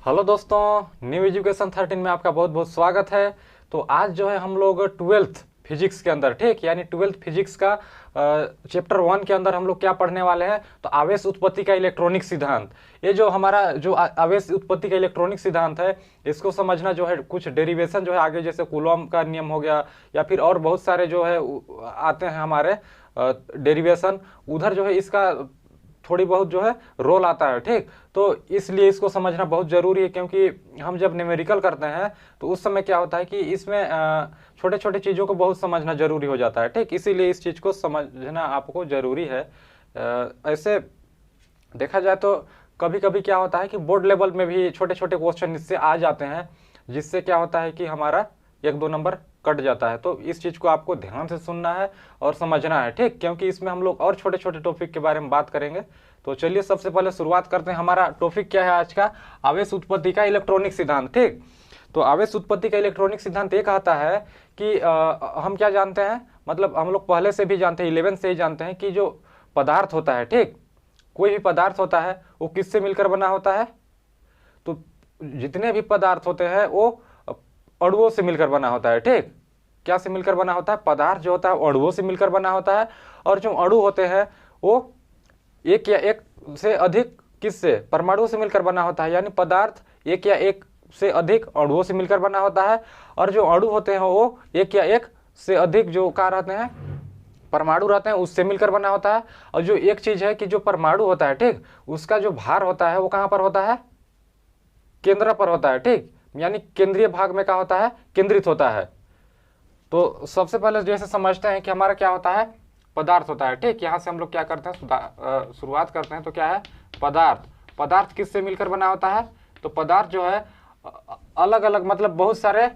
Hello दोस्तों, new education 13 में आपका बहुत बहुत स्वागत है। तो आज जो है हम लोग 12th फिजिक्स के अंदर, ठीक, यानी 12th फिजिक्स का चैप्टर 1 के अंदर हम लोग क्या पढ़ने वाले हैं, तो आवेश उत्पत्ति का इलेक्ट्रॉनिक सिद्धांत। ये जो हमारा जो आवेश उत्पत्ति का इलेक्ट्रॉनिक सिद्धांत है, इसको समझना जो है कुछ डेरिवेशन जो है आगे, जैसे कूलॉम का नियम हो गया या फिर और बहुत सारे जो है आते हैं हमारे डेरिवेशन, उधर जो है इसका थोड़ी बहुत जो है रोल आता है, ठीक। तो इसलिए इसको समझना बहुत ज़रूरी है, क्योंकि हम जब न्यूमेरिकल करते हैं तो उस समय क्या होता है कि इसमें छोटे छोटे चीज़ों को बहुत समझना ज़रूरी हो जाता है, ठीक। इसीलिए इस चीज़ को समझना आपको ज़रूरी है। ऐसे देखा जाए तो कभी कभी क्या होता है कि बोर्ड लेवल में भी छोटे छोटे क्वेश्चन इससे आ जाते हैं, जिससे क्या होता है कि हमारा 1-2 नंबर कट जाता है। तो इस चीज़ को आपको ध्यान से सुनना है और समझना है, ठीक, क्योंकि इसमें हम लोग और छोटे छोटे टॉपिक के बारे में बात करेंगे। तो चलिए सबसे पहले शुरुआत करते हैं। हमारा टॉपिक क्या है आज का? आवेश उत्पत्ति का इलेक्ट्रॉनिक सिद्धांत, ठीक। तो आवेश उत्पत्ति का इलेक्ट्रॉनिक सिद्धांत ये कहता है कि हम क्या जानते हैं, मतलब हम लोग पहले से भी जानते हैं, 11 से ही जानते हैं कि जो पदार्थ होता है, ठीक, कोई भी पदार्थ होता है वो किससे मिलकर बना होता है? तो जितने भी पदार्थ होते हैं वो अणुओं से मिलकर बना होता है, ठीक। क्या से मिलकर बना होता है? पदार्थ जो होता है अणुओं से मिलकर बना होता है। और जो अणु होते हैं वो एक या एक से अधिक किससे? परमाणु से मिलकर बना होता है। यानी पदार्थ एक या एक से अधिक अणुओं से मिलकर बना होता है। और जो अणु होते हैं वो एक या एक से अधिक जो क्या रहते हैं, परमाणु रहते हैं, उससे मिलकर बना होता है। और जो एक चीज है कि जो परमाणु होता है, ठीक, उसका जो भार होता है वो कहाँ पर होता है? केंद्र पर होता है, ठीक, यानी केंद्रीय भाग में क्या होता है? केंद्रित होता है। तो सबसे पहले जैसे समझते हैं कि हमारा क्या होता है? पदार्थ होता है, ठीक। यहाँ से हम लोग क्या करते हैं, शुरुआत करते हैं। तो क्या है? पदार्थ। पदार्थ किससे मिलकर बना होता है? तो पदार्थ जो है अलग अलग, मतलब बहुत सारे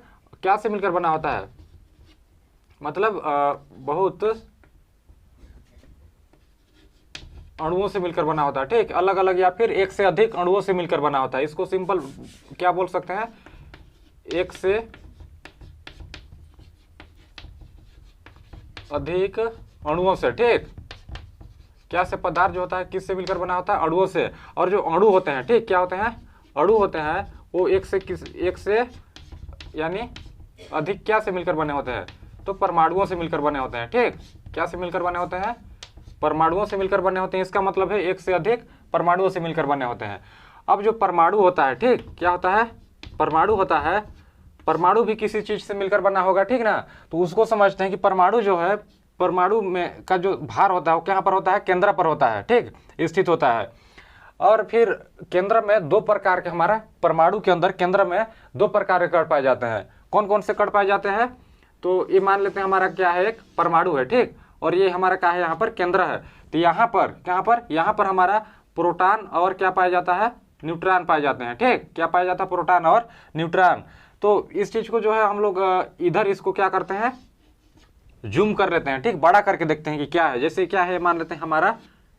क्या से मिलकर बना होता है, मतलब बहुत अणुओं से मिलकर बना होता है, ठीक, अलग अलग या फिर एक से अधिक अणुओं से मिलकर बना होता है। इसको सिंपल क्या बोल सकते हैं? एक से अधिक अणुओं से, ठीक। क्या से? पदार्थ जो होता है किससे मिलकर बना होता है? अणुओं से। और जो अणु होते हैं, ठीक, क्या होते हैं? अणु होते हैं वो एक से यानी अधिक क्या से मिलकर बने होते हैं? तो परमाणुओं से मिलकर बने होते हैं, ठीक। क्या से मिलकर बने होते हैं? परमाणुओं से मिलकर बने होते हैं। इसका मतलब है एक से अधिक परमाणुओं से मिलकर बने होते हैं। अब जो परमाणु होता है, ठीक, क्या होता है? परमाणु होता है, परमाणु भी किसी चीज से मिलकर बना होगा, ठीक ना। तो उसको समझते हैं कि परमाणु जो है, परमाणु में का जो भार होता है वो कहाँ पर होता है? केंद्र पर होता है, ठीक, स्थित होता है। और फिर केंद्र में दो प्रकार के, हमारा परमाणु के अंदर केंद्र में दो प्रकार के कण पाए जाते हैं। कौन कौन से कण पाए जाते हैं? तो ये मान लेते हैं हमारा क्या है, एक परमाणु है, ठीक, और ये हमारा क्या है, यहाँ पर केंद्र है। तो यहाँ पर कहाँ पर? यहाँ पर हमारा प्रोटॉन और क्या पाया जाता है? न्यूट्रॉन पाए जाते हैं, ठीक। क्या पाया जाता है? प्रोटॉन और न्यूट्रॉन। तो इस चीज को जो है हम लोग इधर इसको क्या करते हैं, जूम कर लेते हैं, ठीक, बड़ा करके देखते हैं कि क्या है। जैसे क्या है, मान लेते हैं हमारा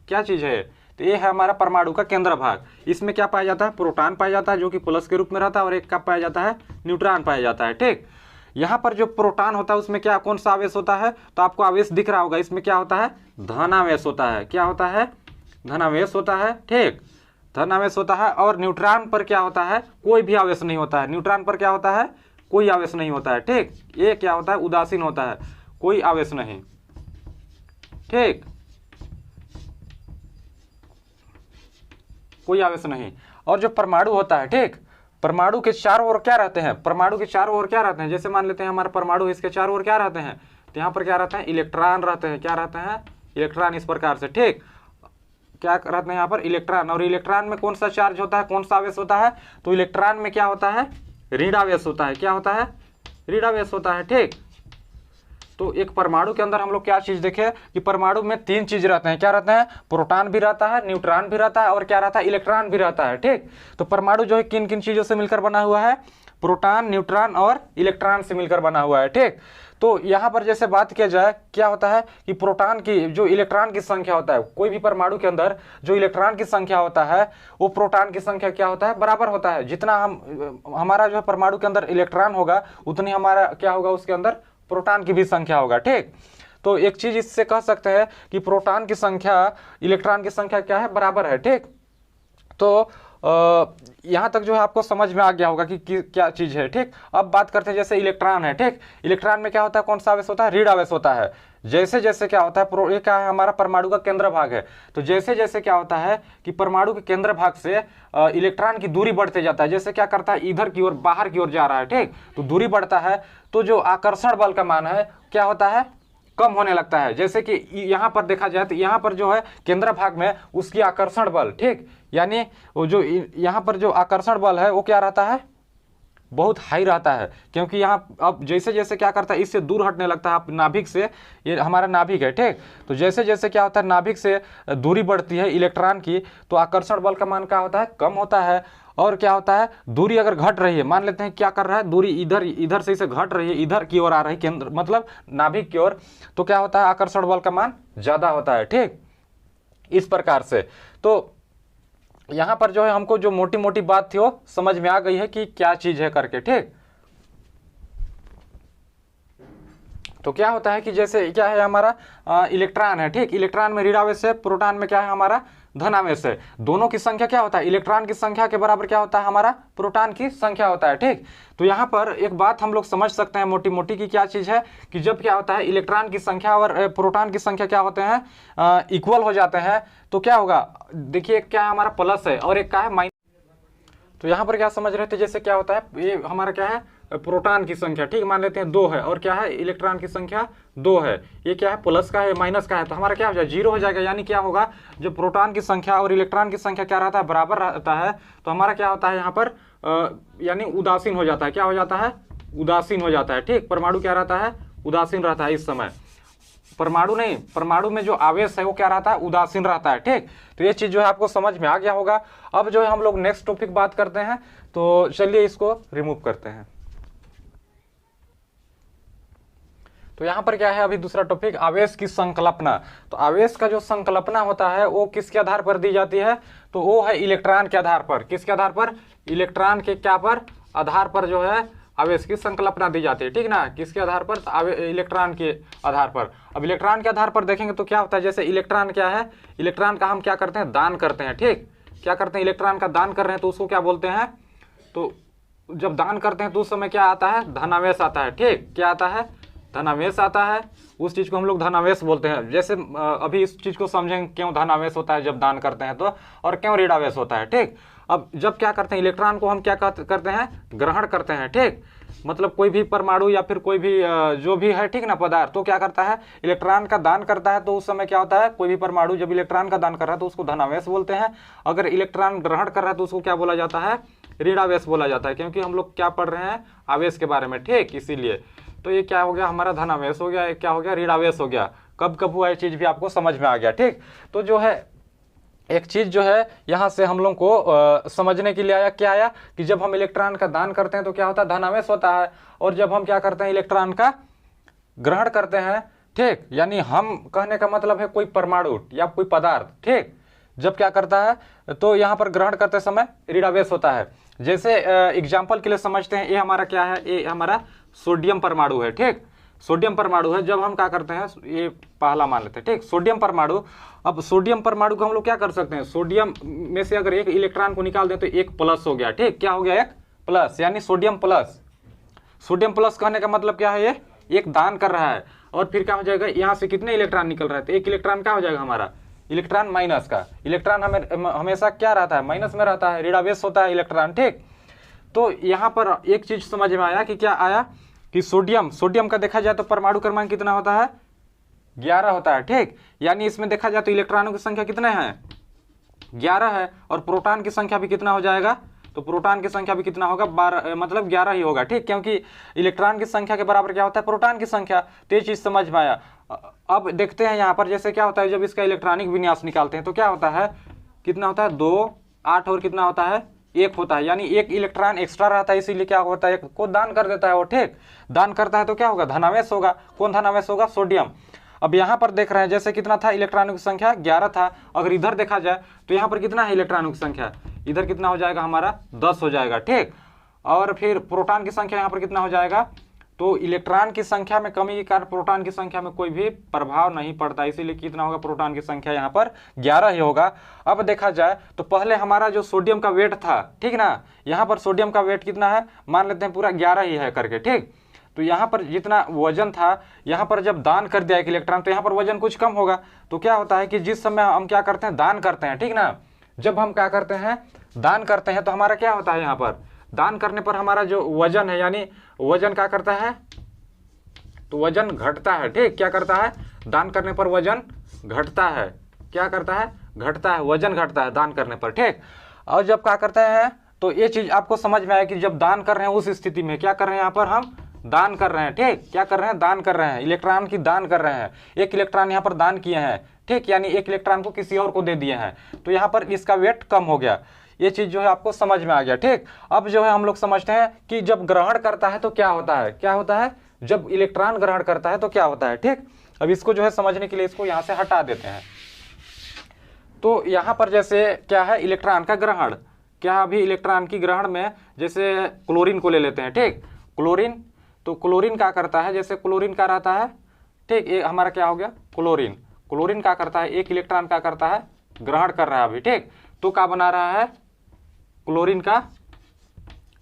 क्या चीज है, तो ये है हमारा परमाणु का केंद्र भाग। इसमें क्या पाया जाता है? प्रोटॉन पाया जाता है जो कि प्लस के रूप में रहता है, और एक का पाया जाता है? न्यूट्रॉन पाया जाता है, ठीक। यहाँ पर जो प्रोटॉन होता है उसमें क्या, कौन सा आवेश होता है? तो आपको आवेश दिख रहा होगा, इसमें क्या होता है? धनावेश होता है। क्या होता है? धनावेश होता है, ठीक, धनावेश होता है। और न्यूट्रॉन पर क्या होता है? कोई भी आवेश नहीं होता है। न्यूट्रॉन पर क्या होता है? कोई आवेश नहीं होता है, ठीक। ये क्या होता है? उदासीन होता है, कोई आवेश नहीं, ठीक, कोई आवेश नहीं। और जो परमाणु होता है, ठीक, परमाणु के चारों ओर क्या रहते हैं? परमाणु के चारों ओर क्या रहते हैं? जैसे मान लेते हैं हमारा परमाणु, इसके चारों ओर क्या रहते हैं? तो यहाँ पर क्या रहते हैं? इलेक्ट्रॉन रहते हैं। क्या रहते हैं? इलेक्ट्रॉन, इस प्रकार से, ठीक। क्या रहते हैं यहाँ पर? इलेक्ट्रॉन। और इलेक्ट्रॉन में कौन सा चार्ज होता है, कौन सा आवेश होता है? तो इलेक्ट्रॉन में क्या होता है? ऋण आवेश होता है। क्या होता है? ऋण आवेश होता है, ठीक। तो एक परमाणु के अंदर हम लोग क्या चीज देखे कि परमाणु में 3 चीज रहते हैं। क्या रहते हैं? प्रोटॉन भी रहता है, न्यूट्रॉन भी रहता है, और क्या रहता है? इलेक्ट्रॉन भी रहता है, ठीक। तो परमाणु जो है किन किन चीजों से मिलकर बना हुआ है? प्रोटॉन, न्यूट्रॉन और इलेक्ट्रॉन से मिलकर बना हुआ है, ठीक। तो यहाँ पर जैसे बात किया जाए, क्या होता है कि प्रोटॉन की जो इलेक्ट्रॉन की संख्या होता है, कोई भी परमाणु के अंदर जो इलेक्ट्रॉन की संख्या होता है वो प्रोटॉन की संख्या क्या होता है? बराबर होता है। जितना हमारा जो परमाणु के अंदर इलेक्ट्रॉन होगा उतनी हमारा क्या होगा, उसके अंदर प्रोटॉन की भी संख्या होगा, ठीक। तो एक चीज इससे कह सकते हैं कि प्रोटॉन की संख्या इलेक्ट्रॉन की संख्या क्या है? बराबर है, ठीक। तो यहाँ तक जो है आपको समझ में आ गया होगा कि क्या चीज़ है। ठीक, अब बात करते हैं जैसे इलेक्ट्रॉन है। ठीक, इलेक्ट्रॉन में क्या होता है, कौन सा आवेश होता है, ऋण आवेश होता है। जैसे जैसे क्या होता है, ये क्या है, हमारा परमाणु का केंद्र भाग है। तो जैसे जैसे क्या होता है कि परमाणु के केंद्र भाग से इलेक्ट्रॉन की दूरी बढ़ते जाता है, जैसे क्या करता है, इधर की ओर, बाहर की ओर जा रहा है। ठीक, तो दूरी बढ़ता है तो जो आकर्षण बल का मान है क्या होता है, कम होने लगता है। जैसे कि यहाँ पर देखा जाए तो यहाँ पर जो है केंद्र भाग में उसकी आकर्षण बल, ठीक, यानी वो जो यहाँ पर जो आकर्षण बल है वो क्या रहता है, बहुत हाई रहता है, क्योंकि यहाँ अब जैसे जैसे क्या करता है, इससे दूर हटने लगता है, आप नाभिक से, ये हमारा नाभिक है। ठीक, तो जैसे जैसे क्या होता है, नाभिक से दूरी बढ़ती है इलेक्ट्रॉन की, तो आकर्षण बल का मान क्या होता है, कम होता है। और क्या होता है, दूरी अगर घट रही है, मान लेते हैं क्या कर रहा है, दूरी इधर इधर से इसे घट रही है, इधर की ओर आ रही है, केंद्र मतलब नाभिक की ओर, तो क्या होता है, आकर्षण बल का मान ज्यादा होता है। ठीक, इस प्रकार से तो यहां पर जो है हमको जो मोटी मोटी बात थी वो समझ में आ गई है कि क्या चीज है करके। ठीक, तो क्या होता है कि जैसे क्या है हमारा इलेक्ट्रॉन है। ठीक, इलेक्ट्रॉन में ऋण आवेश है, प्रोटॉन में क्या है हमारा धन आवेश है। दोनों की संख्या क्या होता है, इलेक्ट्रॉन की संख्या के बराबर क्या होता है, हमारा प्रोटॉन की संख्या होता है। ठीक, तो यहाँ पर एक बात हम लोग समझ सकते हैं मोटी मोटी की क्या चीज है कि जब क्या होता है इलेक्ट्रॉन की संख्या और प्रोटॉन की संख्या क्या होते हैं, इक्वल हो जाते हैं, तो क्या होगा, देखिए एक क्या है हमारा प्लस है और एक क्या है माइनस। तो यहाँ पर क्या समझ रहे थे, जैसे क्या होता है, ये हमारा क्या है, प्रोटॉन की संख्या, ठीक, मान लेते हैं 2 है, और क्या है, इलेक्ट्रॉन की संख्या 2 है, ये क्या है, प्लस का है, माइनस का है, तो हमारा क्या हो जाएगा, 0 हो जाएगा। यानी क्या होगा, जब प्रोटॉन की संख्या और इलेक्ट्रॉन की संख्या क्या रहता है, बराबर रहता है, तो हमारा क्या होता है यहाँ पर यानी उदासीन हो जाता है। क्या हो जाता है, उदासीन हो जाता है। ठीक, परमाणु क्या रहता है, उदासीन रहता है इस समय। परमाणु नहीं, परमाणु में जो आवेश है वो क्या रहता है, उदासीन रहता है। ठीक, तो ये चीज जो है आपको समझ में आ गया होगा। अब जो है हम लोग नेक्स्ट टॉपिक बात करते हैं, तो चलिए इसको रिमूव करते हैं। तो यहाँ पर क्या है, अभी दूसरा टॉपिक, आवेश की संकल्पना। तो आवेश का जो संकल्पना होता है वो किसके आधार पर दी जाती है, तो वो है इलेक्ट्रॉन के आधार पर। किसके आधार पर, इलेक्ट्रॉन के क्या पर आधार पर जो है आवेश की संकल्पना दी जाती है। ठीक ना, किसके आधार पर, इलेक्ट्रॉन के आधार पर। अब इलेक्ट्रॉन के आधार पर देखेंगे तो क्या होता है, जैसे इलेक्ट्रॉन क्या है, इलेक्ट्रॉन का हम क्या करते हैं, दान करते हैं। ठीक, क्या करते हैं, इलेक्ट्रॉन का दान कर रहे हैं तो उसको क्या बोलते हैं, तो जब दान करते हैं तो उस समय क्या आता है, धनावेश आता है। ठीक, क्या आता है, धनावेश आता है, उस चीज को हम लोग धनावेश बोलते हैं। जैसे अभी इस चीज को समझेंगे क्यों धनावेश होता है जब दान करते हैं तो, और क्यों ऋणावेश होता है। ठीक, अब जब क्या करते हैं, इलेक्ट्रॉन को हम क्या करते हैं, ग्रहण करते हैं। ठीक, मतलब कोई भी परमाणु या फिर कोई भी जो भी है, ठीक ना, पदार्थ, तो क्या करता है, इलेक्ट्रॉन का दान करता है, तो उस समय क्या होता है, कोई भी परमाणु जब इलेक्ट्रॉन का दान कर रहा है तो उसको धनावेश बोलते हैं। अगर इलेक्ट्रॉन ग्रहण कर रहा है तो उसको क्या बोला जाता है, ऋणावेश बोला जाता है, क्योंकि हम लोग क्या पढ़ रहे हैं, आवेश के बारे में। ठीक, इसीलिए तो ये क्या हो गया, हमारा धनावेश हो गया, क्या हो गया, ऋणावेश हो गया। कब कब हुआ ये चीज भी आपको समझ में आ गया। ठीक, तो जो है एक चीज जो है यहां से हम लोग को समझने के लिए आया, क्या आया कि जब हम इलेक्ट्रॉन का दान करते हैं तो क्या होता है, धनावेश होता है, और जब हम क्या करते हैं, इलेक्ट्रॉन का ग्रहण करते हैं, ठीक, यानी हम कहने का मतलब है कोई परमाणु या कोई पदार्थ, ठीक, जब क्या करता है तो यहाँ पर ग्रहण करते समय ऋणावेश होता है। जैसे एग्जाम्पल के लिए समझते हैं, ये हमारा क्या है, ये हमारा सोडियम परमाणु है। ठीक, सोडियम परमाणु है, जब हम क्या करते हैं, ये पहला मान लेते हैं। ठीक, सोडियम परमाणु, अब सोडियम परमाणु को हम लोग क्या कर सकते हैं, सोडियम में से अगर एक इलेक्ट्रॉन को निकाल दें तो एक प्लस हो गया। ठीक, क्या हो गया, एक प्लस, यानी सोडियम प्लस। सोडियम प्लस कहने का मतलब क्या है, ये एक दान कर रहा है, और फिर क्या हो जाएगा, यहाँ से कितने इलेक्ट्रॉन निकल रहे हैं, तो एक इलेक्ट्रॉन क्या हो जाएगा हमारा, इलेक्ट्रॉन माइनस का। इलेक्ट्रॉन हमेशा क्या रहता है, माइनस में रहता है, ऋणावेश होता है इलेक्ट्रॉन। ठीक, तो यहाँ पर एक चीज समझ में आया कि क्या आया कि सोडियम का देखा जाए तो परमाणु क्रमांक कितना होता है, 11 होता है। ठीक, यानी इसमें देखा जाए तो इलेक्ट्रॉनों की संख्या कितने हैं, 11 है, और प्रोटॉन की संख्या भी कितना हो जाएगा, तो प्रोटॉन की संख्या भी कितना होगा, 12, मतलब 11 ही होगा। ठीक, क्योंकि इलेक्ट्रॉन की संख्या के बराबर क्या होता है, प्रोटॉन की संख्या। तो ये चीज समझ में आया। अब देखते हैं यहाँ पर जैसे क्या होता है, जब इसका इलेक्ट्रॉनिक विन्यास निकालते हैं तो क्या होता है, कितना होता है, 2, 8 और कितना होता है, 1 होता है, यानी एक इलेक्ट्रॉन एक्स्ट्रा रहता है, इसीलिए क्या होता है, को दान कर देता है वो। ठीक, दान करता है तो क्या होगा, धनावेश होगा। कौन धनावेश होगा, सोडियम। अब यहाँ पर देख रहे हैं जैसे कितना था, इलेक्ट्रॉनों की संख्या 11 था। अगर इधर देखा जाए तो यहाँ पर कितना है इलेक्ट्रॉनों की संख्या, इधर कितना हो जाएगा हमारा, 10 हो जाएगा। ठीक, और फिर प्रोटॉन की संख्या यहाँ पर कितना हो जाएगा, तो इलेक्ट्रॉन की संख्या में कमी के कारण प्रोटॉन की संख्या में कोई भी प्रभाव नहीं पड़ता, इसीलिए कितना होगा, प्रोटॉन की संख्या यहाँ पर 11 ही होगा। अब देखा जाए तो पहले हमारा जो सोडियम का वेट था, ठीक ना, यहाँ पर सोडियम का वेट कितना है, मान लेते हैं पूरा 11 ही है करके, ठीक। तो यहाँ पर जितना वजन था, यहाँ पर जब दान कर दिया एक इलेक्ट्रॉन तो यहाँ पर वजन कुछ कम होगा। तो क्या होता है कि जिस समय हम क्या करते हैं, दान करते हैं, ठीक ना, जब हम क्या करते हैं, दान करते हैं, तो हमारा क्या होता है, यहाँ पर दान करने पर हमारा जो वजन है, यानी वजन क्या करता है, तो वजन घटता है, ठीक। क्या करता है, दान करने पर वजन घटता है, क्या करता है, घटता है, वजन घटता है दान करने पर, ठीक। और जब क्या करते हैं, तो ये चीज आपको समझ में आया कि जब दान कर रहे हैं उस स्थिति में क्या कर रहे हैं, यहाँ पर हम दान कर रहे हैं, ठीक। क्या कर रहे हैं, दान कर रहे हैं, इलेक्ट्रॉन की दान कर रहे हैं, एक इलेक्ट्रॉन यहाँ पर दान किए हैं, ठीक, यानी एक इलेक्ट्रॉन को किसी और को दे दिए हैं, तो यहाँ पर इसका वेट कम हो गया। ये चीज जो है आपको समझ में आ गया, ठीक। अब जो है हम लोग समझते हैं कि जब ग्रहण करता है तो क्या होता है, क्या होता है, जब इलेक्ट्रॉन ग्रहण करता है तो क्या होता है, ठीक। अब इसको जो है समझने के लिए इसको यहाँ से हटा देते हैं। तो यहाँ पर जैसे क्या है, इलेक्ट्रॉन का ग्रहण, क्या अभी इलेक्ट्रॉन की ग्रहण में जैसे क्लोरीन को ले लेते हैं, ठीक, क्लोरीन, तो क्लोरीन क्या करता है, जैसे क्लोरीन का रहता है, ठीक, ये हमारा क्या हो गया, क्लोरीन, क्लोरीन क्या करता है, एक इलेक्ट्रॉन क्या करता है, ग्रहण कर रहा है अभी, ठीक। तो क्या बना रहा है, क्लोरीन का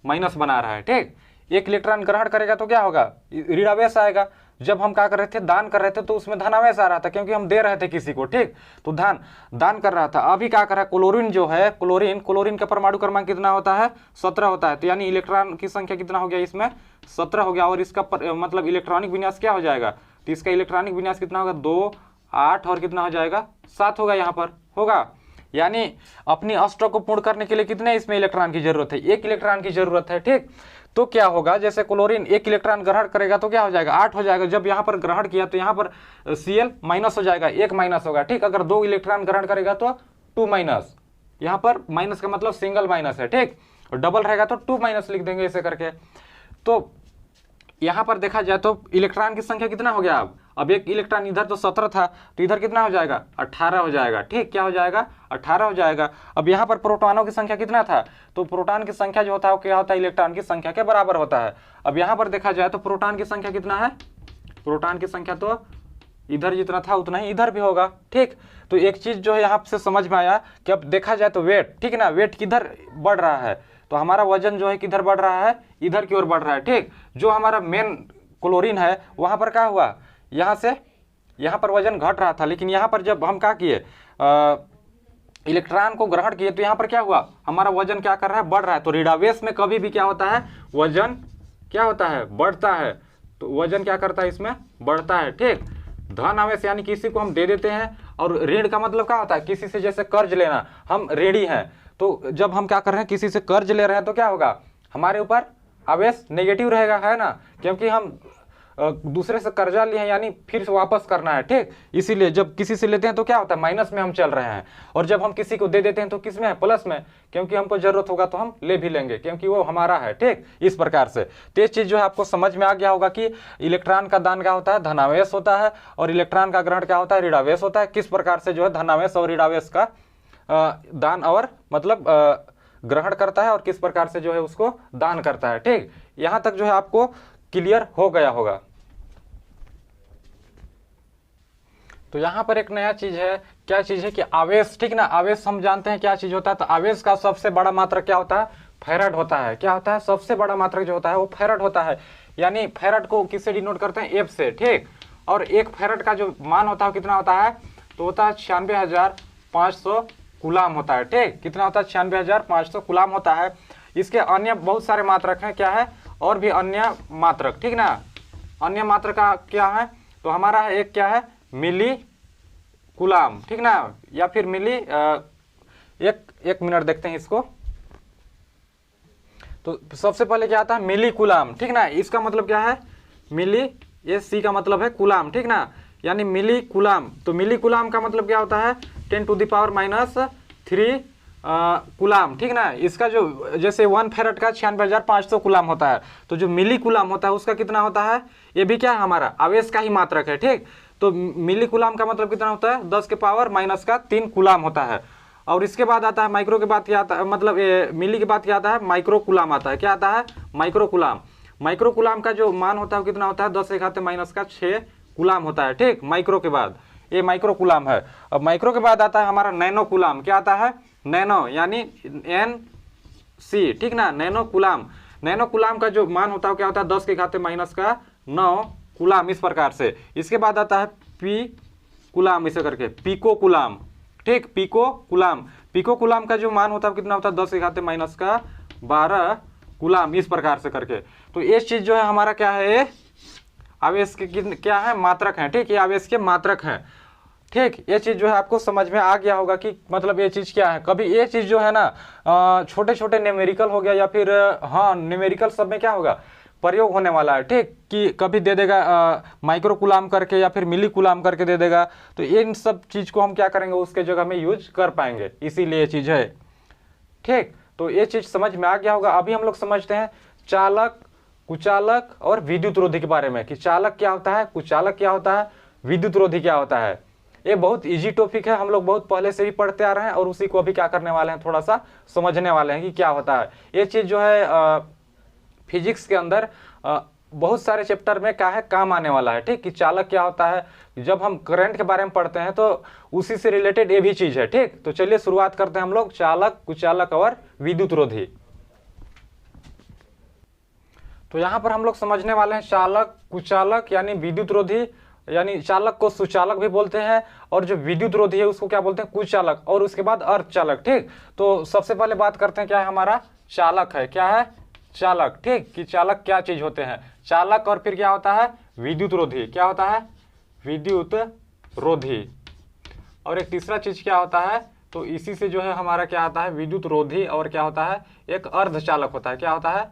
माइनस बना रहा है, ठीक। एक इलेक्ट्रॉन ग्रहण करेगा तो क्या होगा, ऋणावेश आएगा। जब हम क्या कर रहे थे, दान कर रहे थे, तो उसमें धनावेश आ रहा था, क्योंकि हम दे रहे थे किसी को, ठीक, तो दान कर रहा था। अभी क्या कर रहा है, क्लोरीन जो है, क्लोरीन का परमाणु क्रमांक कितना होता है, 17 होता है, तो यानी इलेक्ट्रॉन की संख्या कितना हो गया, इसमें 17 हो गया। और इसका मतलब इलेक्ट्रॉनिक विन्यास क्या हो जाएगा, तो इसका इलेक्ट्रॉनिक विन्यास कितना होगा, 2 8 और कितना हो जाएगा, 7 होगा, यहाँ पर होगा। यानी अपनी अष्टक को पूर्ण करने के लिए कितने इसमें इलेक्ट्रॉन की जरूरत है, एक इलेक्ट्रॉन की जरूरत है, ठीक। तो क्या होगा, जैसे क्लोरीन एक इलेक्ट्रॉन ग्रहण करेगा तो क्या हो जाएगा, 8 हो जाएगा। जब यहाँ पर ग्रहण किया तो यहाँ पर Cl माइनस हो जाएगा, 1 माइनस होगा, ठीक। अगर 2 इलेक्ट्रॉन ग्रहण करेगा तो 2 माइनस, यहाँ पर माइनस का मतलब सिंगल माइनस है, ठीक, और डबल रहेगा तो 2 माइनस लिख देंगे ऐसे करके। तो यहाँ पर देखा जाए तो इलेक्ट्रॉन की संख्या कितना हो गया, अब एक इलेक्ट्रॉन इधर तो 17 था, तो इधर कितना हो जाएगा, 18 हो जाएगा, ठीक। क्या हो जाएगा, 18 हो जाएगा। अब यहाँ पर प्रोटॉनों की संख्या कितना था, तो प्रोटॉन की संख्या जो होता है वो क्या होता है, इलेक्ट्रॉन की संख्या के बराबर होता है। अब यहाँ पर देखा जाए तो प्रोटॉन की संख्या कितना है, प्रोटॉन की संख्या तो इधर जितना था उतना ही इधर भी होगा, ठीक। तो एक चीज जो है यहाँ से समझ में आया कि अब देखा जाए तो वेट, ठीक ना, वेट किधर बढ़ रहा है, तो हमारा वजन जो है किधर बढ़ रहा है, इधर की ओर बढ़ रहा है, ठीक। जो हमारा मेन क्लोरीन है वहां पर क्या हुआ, यहाँ से यहाँ पर वजन घट रहा था, लेकिन यहाँ पर जब हम क्या किए, इलेक्ट्रॉन को ग्रहण किए तो यहाँ पर क्या हुआ, हमारा वजन क्या कर रहा है, बढ़ रहा है। तो ऋणावेश में कभी भी क्या होता है, वजन क्या होता है, बढ़ता है। तो वजन क्या करता है, इसमें बढ़ता है, ठीक। धन आवेश यानी किसी को हम दे देते हैं, और ऋण का मतलब क्या होता है, किसी से जैसे कर्ज लेना, हम ऋणी हैं, तो जब हम क्या कर रहे हैं, किसी से कर्ज ले रहे हैं तो क्या होगा, हमारे ऊपर आवेश नेगेटिव रहेगा, है ना, क्योंकि हम दूसरे से कर्जा लिए हैं, यानी फिर से वापस करना है, ठीक। इसीलिए जब किसी से लेते हैं तो क्या होता है, माइनस में हम चल रहे हैं, और जब हम किसी को दे देते हैं तो किस में है, प्लस में, क्योंकि हमको जरूरत होगा तो हम ले भी लेंगे, क्योंकि वो हमारा है, ठीक। इस प्रकार से तो ये चीज जो है आपको समझ में आ गया होगा कि इलेक्ट्रॉन का दान क्या होता है, धनावेश होता है, और इलेक्ट्रॉन का ग्रहण क्या होता है, ऋणावेश होता है। किस प्रकार से जो है धनावेश और ऋणावेश का दान और मतलब ग्रहण करता है, और किस प्रकार से जो है उसको दान करता है, ठीक। यहां तक जो है आपको क्लियर हो गया होगा। तो यहाँ पर एक नया चीज है, क्या चीज है कि आवेश, ठीक ना, आवेश हम जानते हैं क्या चीज होता है, तो आवेश का सबसे बड़ा मात्रक क्या होता है, फैराड होता है। क्या होता है, सबसे बड़ा मात्रक जो होता है वो फैराड होता है, यानी फैराड को किससे डिनोट करते हैं, एफ से, ठीक। और एक फैराड का जो मान होता है कितना होता है, तो होता है 96,500 कूलाम होता है, ठीक। कितना होता है, 96,500 कूलाम होता है। इसके अन्य बहुत सारे मात्रक हैं, क्या है, और भी अन्य मात्रक, ठीक ना। अन्य मात्रक का क्या है, तो हमारा है एक क्या है, मिली कूलाम, ठीक ना, या फिर मिली एक मिनट देखते हैं इसको। तो सबसे पहले क्या आता है, मिली कूलाम, ठीक ना। इसका मतलब क्या है, मिली, ये सी का मतलब है कूलाम, ठीक ना, यानी मिली कूलाम। तो मिली कूलाम का मतलब क्या होता है, 10⁻³ कूलाम, ठीक ना। इसका जो जैसे 1 फैराड का 96,500 कूलाम होता है, तो जो मिली कूलाम होता है उसका कितना होता है, ये भी क्या है, हमारा आवेश का ही मात्रक है, ठीक। तो मिली कूलाम का मतलब कितना होता है, 10⁻³ कूलाम होता है। और इसके बाद आता है माइक्रो के बाद क्या आता है, मतलब मिली के बाद क्या आता है, माइक्रो कूलाम आता है। क्या आता है, माइक्रो कूलाम। माइक्रो कूलाम का जो मान होता है वो कितना होता है, 10 के घात माइनस का 6 कूलाम होता है, ठीक। माइक्रो के बाद ये माइक्रो कूलाम है। अब माइक्रो के बाद आता है हमारा नैनो कूलाम। क्या आता है, नैनो यानी NC, ठीक ना, नैनो कूलाम। नैनो कूलाम का जो मान होता है क्या होता है, 10 के घात माइनस का 9 कूलाम, इस प्रकार से। इसके बाद आता है पी कूलाम, इसे करके पिको कूलाम, ठीक, पिको कूलाम। पिको कूलाम का जो मान होता है कितना होता है, 10 के घात माइनस का 12 कूलाम, इस प्रकार से करके। तो ये चीज जो है हमारा क्या है, ये आवेश के क्या है, मात्रक है, ठीक, ये आवेश के मात्रक हैं, ठीक। ये चीज जो है आपको समझ में आ गया होगा कि मतलब ये चीज क्या है। कभी ये चीज जो है ना छोटे छोटे न्यूमेरिकल हो गया या फिर हाँ न्यूमेरिकल सब में क्या होगा, प्रयोग होने वाला है, ठीक, कि कभी दे देगा माइक्रो कूलाम करके या फिर मिली कूलाम करके दे देगा। तो इन सब चीज को हम क्या करेंगे, उसके जगह में यूज कर पाएंगे, इसीलिए ये चीज है, ठीक। तो ये चीज समझ में आ गया होगा। अभी हम लोग समझते हैं चालक, कुचालक और विद्युत रोधी के बारे में, कि चालक क्या होता है, कुचालक क्या होता है, विद्युत रोधी क्या होता है। ये बहुत इजी टॉपिक है, हम लोग बहुत पहले से भी पढ़ते आ रहे हैं और उसी को अभी क्या करने वाले हैं, थोड़ा सा समझने वाले हैं कि क्या होता है। ये चीज जो है फिजिक्स के अंदर बहुत सारे चैप्टर में क्या है, काम आने वाला है, ठीक, कि चालक क्या होता है। जब हम करंट के बारे में पढ़ते हैं तो उसी से रिलेटेड ये भी चीज है, ठीक। तो चलिए शुरुआत करते हैं हम लोग चालक, कुचालक और विद्युत रोधी। तो यहाँ पर हम लोग समझने वाले हैं चालक, कुचालक यानी विद्युत रोधी, यानी चालक को सुचालक भी बोलते हैं और जो विद्युत रोधी है उसको क्या बोलते हैं, कुचालक, और उसके बाद अर्धचालक, ठीक। तो सबसे पहले बात करते हैं क्या है, हमारा चालक है, क्या है, चालक, ठीक, कि चालक क्या चीज होते हैं, चालक, और फिर क्या होता है, विद्युत रोधी, क्या होता है, विद्युत रोधी। और एक तीसरा चीज क्या होता है, तो इसी से जो है हमारा क्या आता है, विद्युत रोधी, और क्या होता है, एक अर्धचालक होता है, क्या होता है,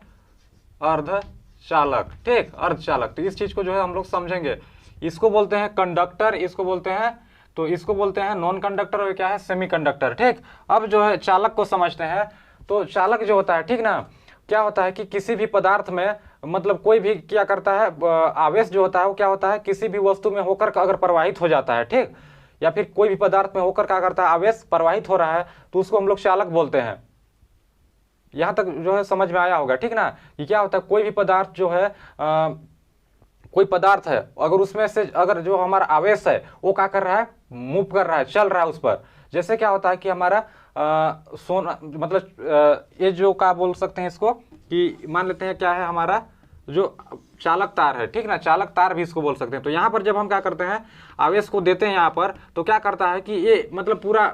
अर्धचालक, ठीक, अर्धचालक। तो इस चीज को जो है हम लोग समझेंगे। इसको बोलते हैं कंडक्टर, इसको बोलते हैं, तो इसको बोलते हैं नॉन कंडक्टर, और क्या है, सेमीकंडक्टर, ठीक। अब जो है चालक को समझते हैं। तो चालक जो होता है, ठीक ना, क्या होता है कि किसी भी पदार्थ में मतलब कोई भी क्या करता है, आवेश जो होता है वो क्या होता है, किसी भी वस्तु में होकर अगर प्रवाहित हो जाता है, ठीक, या फिर कोई भी पदार्थ में होकर क्या करता है, आवेश प्रवाहित हो रहा है, तो उसको हम लोग चालक बोलते हैं। यहां तक जो है समझ में आया होगा, ठीक ना, कि क्या होता है, कोई भी पदार्थ जो है कोई पदार्थ है, अगर उसमें से अगर जो हमारा आवेश है वो क्या कर रहा है, मूव कर रहा है, चल रहा है उस पर। जैसे क्या होता है कि हमारा सोना, मतलब ये जो क्या बोल सकते हैं इसको, कि मान लेते हैं क्या है, हमारा जो चालक तार है, ठीक ना, चालक तार भी इसको बोल सकते हैं। तो यहाँ पर जब हम क्या करते हैं, आवेश को देते हैं यहाँ पर, तो क्या करता है कि ये मतलब पूरा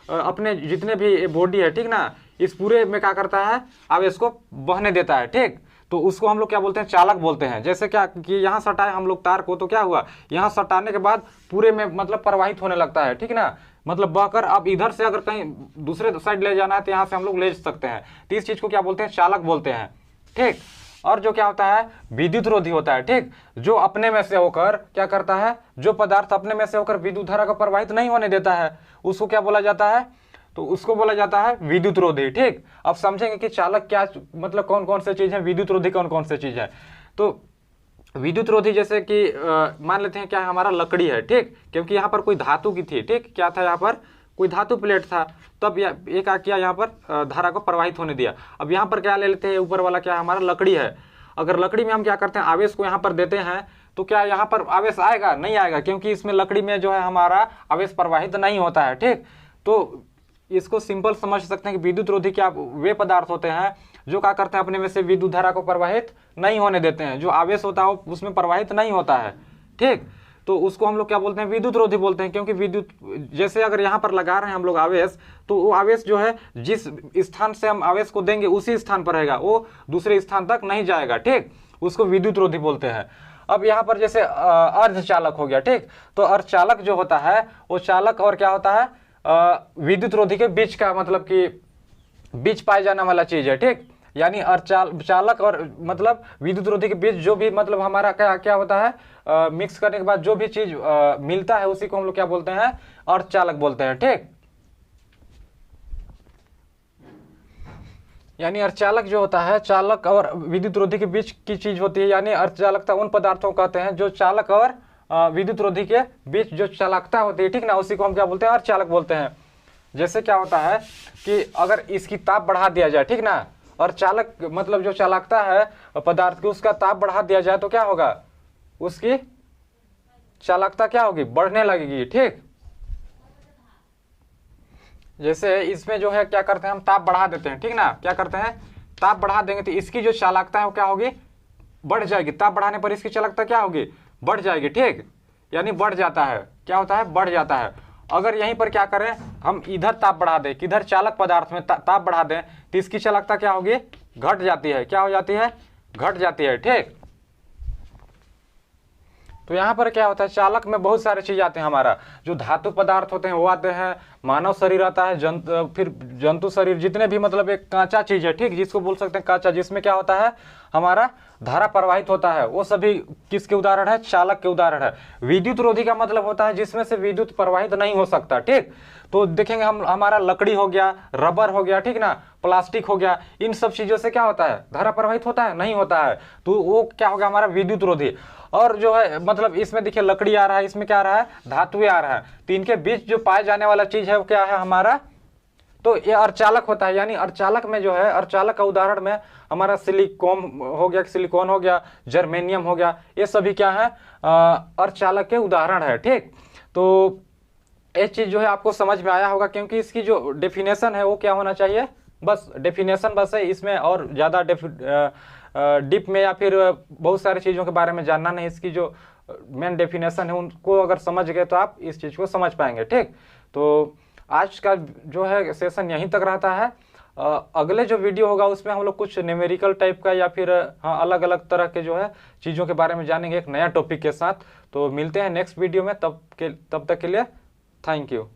अपने जितने भी बॉडी है, ठीक ना, इस पूरे में क्या करता है, आवेश को बहने देता है, ठीक। तो उसको हम लोग क्या बोलते हैं, चालक बोलते हैं। जैसे क्या कि यहाँ सटाए हम लोग तार को, तो क्या हुआ, यहाँ सटाने के बाद पूरे में मतलब प्रवाहित होने लगता है, ठीक ना, मतलब बहकर। अब इधर से अगर कहीं दूसरे साइड ले जाना है तो यहाँ से हम लोग ले सकते हैं। तो इस चीज को क्या बोलते हैं, चालक बोलते हैं, ठीक। और जो क्या होता है, विद्युत रोधी होता है, ठीक, जो अपने में से होकर क्या करता है, जो पदार्थ अपने में से होकर विद्युत धारा को प्रवाहित नहीं होने देता है, उसको क्या बोला जाता है, तो उसको बोला जाता है विद्युत रोधी, ठीक। अब समझेंगे कि चालक क्या मतलब कौन कौन से चीज है, विद्युत रोधी कौन कौन से चीज है। तो विद्युत रोधी जैसे कि मान लेते हैं क्या है, हमारा लकड़ी है, ठीक, क्योंकि यहाँ पर कोई धातु की थी, ठीक, क्या था, यहाँ पर कोई धातु प्लेट था, तब ये क्या किया, यहाँ पर धारा को प्रवाहित होने दिया। अब यहाँ पर क्या ले लेते हैं, ऊपर वाला क्या हमारा लकड़ी है। अगर लकड़ी में हम क्या करते हैं, आवेश को यहाँ पर देते हैं, तो क्या यहाँ पर आवेश आएगा, नहीं आएगा, क्योंकि इसमें लकड़ी में जो है हमारा आवेश प्रवाहित नहीं होता है, ठीक। तो इसको सिंपल समझ सकते हैं कि विद्युत रोधी क्या वे पदार्थ होते हैं जो क्या करते हैं, अपने में से विद्युत धारा को प्रवाहित नहीं होने देते हैं, जो आवेश होता है उसमें प्रवाहित नहीं होता है, ठीक। तो उसको हम लोग क्या बोलते हैं, विद्युत रोधी बोलते हैं। क्योंकि विद्युत जैसे अगर यहाँ पर लगा रहे हैं हम लोग आवेश, तो वो आवेश जो है जिस स्थान से हम आवेश को देंगे उसी स्थान पर रहेगा, वो दूसरे स्थान तक नहीं जाएगा, ठीक, उसको विद्युत रोधी बोलते हैं। अब यहाँ पर जैसे अर्धचालक हो गया, ठीक, तो अर्धचालक जो होता है वो चालक और क्या होता है, विद्युत रोधी के बीच का, मतलब कि बीच पाए जाने वाला चीज है, ठीक, यानी चालक और मतलब विद्युत रोधी के बीच जो भी मतलब हमारा क्या क्या होता है, मिक्स करने के बाद जो भी चीज मिलता है उसी को हम लोग क्या बोलते हैं, अर्धचालक बोलते हैं, ठीक। यानी अर्धचालक जो होता है, चालक और विद्युत रोधी के बीच की चीज होती है। यानी अर्धचालकता उन पदार्थों को कहते हैं जो चालक और विद्युत रोधी के बीच जो चालकता होती है, ठीक ना, उसी को हम क्या बोलते हैं, अर्धचालक बोलते हैं। जैसे क्या होता है कि अगर इसकी ताप बढ़ा दिया जाए, ठीक ना, और चालक मतलब जो चालकता है पदार्थ की उसका ताप बढ़ा दिया जाए तो क्या होगा, उसकी चालकता क्या होगी, बढ़ने लगेगी। ठीक, जैसे इसमें जो है क्या करते हैं हम ताप बढ़ा देते हैं, ठीक ना, क्या करते हैं ताप बढ़ा देंगे तो इसकी जो चालकता है वो क्या होगी, बढ़ जाएगी। ताप बढ़ाने पर इसकी चालकता क्या होगी, बढ़ जाएगी। ठीक, यानी बढ़ जाता है, क्या होता है, बढ़ जाता है। अगर यहीं पर क्या करें हम इधर ताप बढ़ा दें, किधर चालक पदार्थ में ताप बढ़ा दें तो इसकी चालकता क्या होगी, घट जाती है। क्या हो जाती है, घट जाती है। ठीक, तो यहाँ पर क्या होता है, चालक में बहुत सारे चीज आते हैं, हमारा जो धातु पदार्थ होते हैं वो आते हैं, मानव शरीर आता है, फिर जंतु शरीर, जितने भी मतलब एक कांचा चीज है, ठीक, जिसको बोल सकते हैं कांचा, जिसमें क्या होता है हमारा धारा प्रवाहित होता है, वो सभी किसके उदाहरण है, चालक के उदाहरण है। विद्युत रोधी का मतलब होता है जिसमें से विद्युत प्रवाहित नहीं हो सकता। ठीक, तो देखेंगे हम, हमारा लकड़ी हो गया, रबर हो गया, ठीक ना, प्लास्टिक हो गया, इन सब चीजों से क्या होता है, धारा प्रवाहित होता है, नहीं होता है, तो वो क्या होगा हमारा विद्युत रोधी। और जो है मतलब इसमें देखिए लकड़ी आ रहा है, इसमें क्या आ रहा है, धातुएं आ रहा है, तो इनके बीच जो पाए जाने वाला चीज है वो क्या है हमारा, तो ये अर्धचालक होता है। यानी अर्धचालक में जो है, अर्धचालक का उदाहरण में हमारा सिलिकॉन हो गया, जर्मेनियम हो गया, ये सभी क्या है अर्धचालक के उदाहरण है। ठीक, तो ये चीज जो है आपको समझ में आया होगा, क्योंकि इसकी जो डेफिनेशन है वो क्या होना चाहिए, बस डेफिनेशन बस है, इसमें और ज्यादा डीप में या फिर बहुत सारी चीजों के बारे में जानना नहीं, इसकी जो मेन डेफिनेशन है उनको अगर समझ गए तो आप इस चीज को समझ पाएंगे। ठीक, तो आज का जो है सेशन यहीं तक रहता है। अगले जो वीडियो होगा उसमें हम लोग कुछ न्यूमेरिकल टाइप का या फिर हाँ अलग अलग तरह के जो है चीज़ों के बारे में जानेंगे एक नया टॉपिक के साथ। तो मिलते हैं नेक्स्ट वीडियो में, तब तक के लिए थैंक यू।